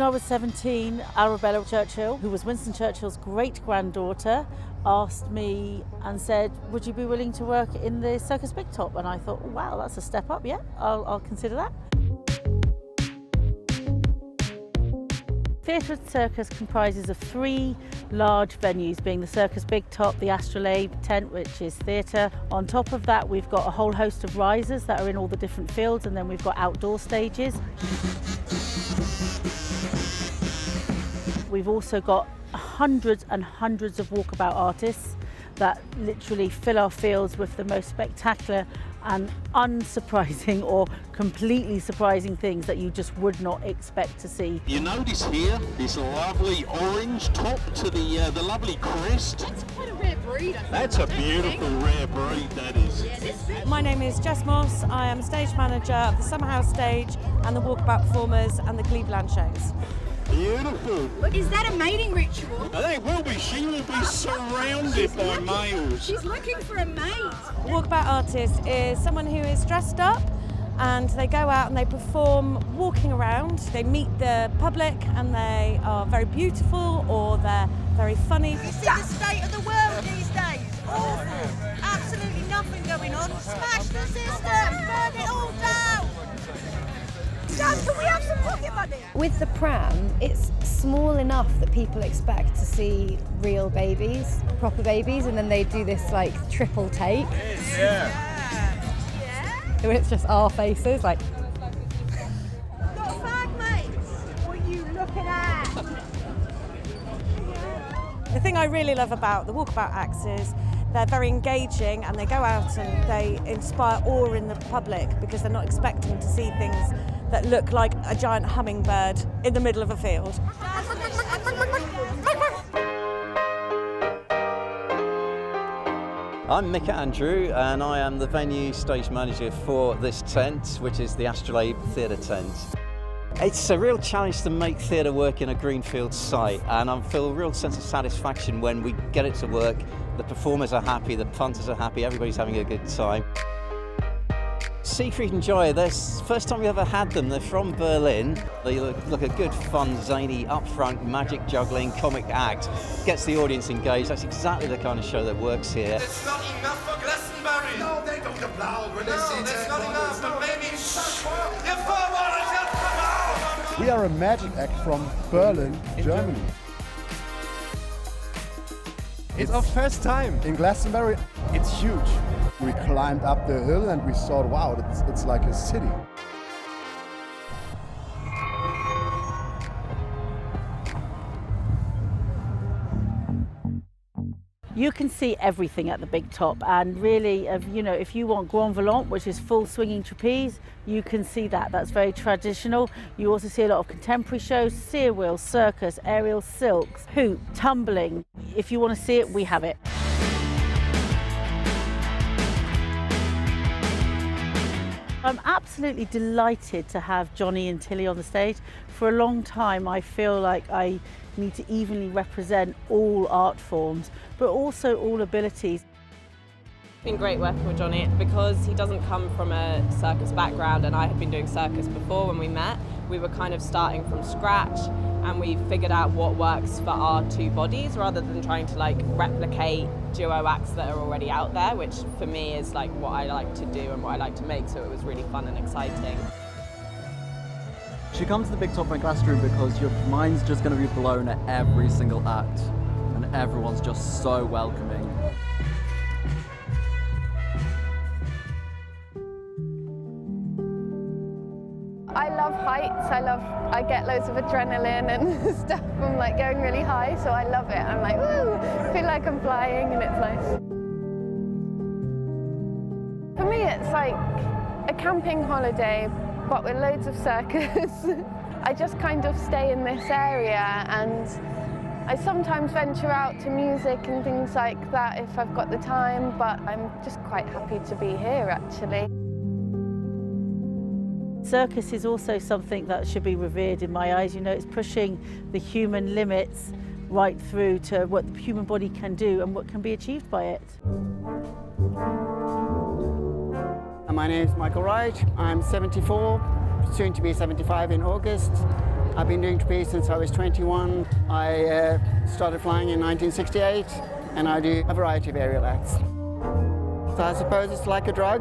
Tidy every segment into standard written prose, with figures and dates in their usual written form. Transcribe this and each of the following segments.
When I was 17, Arabella Churchill, who was Winston Churchill's great-granddaughter, asked me and said, would you be willing to work in the Circus Big Top? And I thought, oh, wow, that's a step up, yeah, I'll consider that. Theatre and Circus comprises of 3 large venues, being the Circus Big Top, the Astrolabe tent, which is theatre. On top of that, we've got a whole host of risers that are in all the different fields, and then we've got outdoor stages. We've also got hundreds and hundreds of walkabout artists that literally fill our fields with the most spectacular and unsurprising or completely surprising things that you just would not expect to see. You notice here this lovely orange top to the lovely crest. That's quite a rare breed, I think. That's a beautiful rare breed, that is. Yeah, my name is Jess Moss. I am stage manager of the Summer House stage and the Walkabout performers and the Cleveland shows. Beautiful. Is that a mating ritual? I think it will be. She will be surrounded by males. She's looking for a mate. Walkabout artist is someone who is dressed up and they go out and they perform walking around. They meet the public and they are very beautiful or they're very funny. You see the state of the world these days? Awful. Absolutely nothing going on. Smash the system. Burn it all down. Dad, can we have some pocket money? With the pram, it's small enough that people expect to see real babies, proper babies, and then they do this like triple take. Yeah. So it's just our faces, like. Got 5 mates. What are you looking at? The thing I really love about the Walkabout acts is they're very engaging and they go out and they inspire awe in the public because they're not expecting to see things that look like a giant hummingbird in the middle of a field. I'm Mick Andrew and I am the venue stage manager for this tent, which is the Astrolabe Theatre tent. It's a real challenge to make theatre work in a greenfield site, and I feel a real sense of satisfaction when we get it to work. The performers are happy, the punters are happy, everybody's having a good time. Siegfried and Joy, this first time we ever had them. They're from Berlin. They look a good, fun, zany, upfront, magic juggling, comic act. Gets the audience engaged. That's exactly the kind of show that works here. It's not enough for Glastonbury. No, they don't applaud when they see No, that's not enough, but maybe We are a magic act from Berlin, Germany. It's our first time in Glastonbury. It's huge. We climbed up the hill and we thought, wow, it's like a city. You can see everything at the Big Top, and really, if you want grand volant, which is full swinging trapeze, you can see that. That's very traditional. You also see a lot of contemporary shows, sear wheel, circus, aerial silks, hoop, tumbling. If you want to see it, we have it. I'm absolutely delighted to have Johnny and Tilly on the stage. For a long time, I feel like I need to evenly represent all art forms, but also all abilities. It's been great working with Johnny because he doesn't come from a circus background, and I had been doing circus before when we met. We were kind of starting from scratch and we figured out what works for our 2 bodies rather than trying to replicate duo acts that are already out there, which for me is what I like to do and what I like to make, so it was really fun and exciting. You come to the Big Top at Glastonbury because your mind's just going to be blown at every single act, and everyone's just so welcoming. I love heights. I get loads of adrenaline and stuff from going really high, so I love it. I'm like, woo, I feel like I'm flying and it's nice. For me, it's like a camping holiday, but with loads of circus. I just kind of stay in this area, and I sometimes venture out to music and things like that if I've got the time, but I'm just quite happy to be here actually. Circus is also something that should be revered in my eyes. It's pushing the human limits right through to what the human body can do and what can be achieved by it. My name is Michael Wright. I'm 74, soon to be 75 in August. I've been doing trapeze since I was 21. I started flying in 1968, and I do a variety of aerial acts. So I suppose it's like a drug,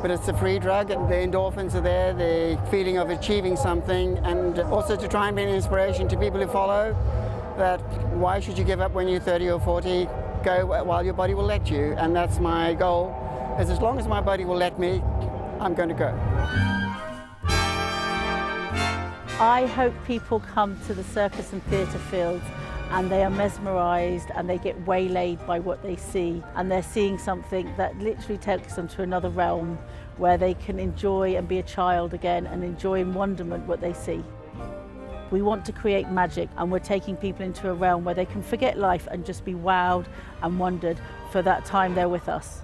but it's a free drug, and the endorphins are there, the feeling of achieving something, and also to try and be an inspiration to people who follow, that why should you give up when you're 30 or 40? Go while your body will let you, and that's my goal, is as long as my body will let me, I'm going to go. I hope people come to the circus and theatre fields and they are mesmerised and they get waylaid by what they see, and they're seeing something that literally takes them to another realm where they can enjoy and be a child again and enjoy in wonderment what they see. We want to create magic, and we're taking people into a realm where they can forget life and just be wowed and wondered for that time they're with us.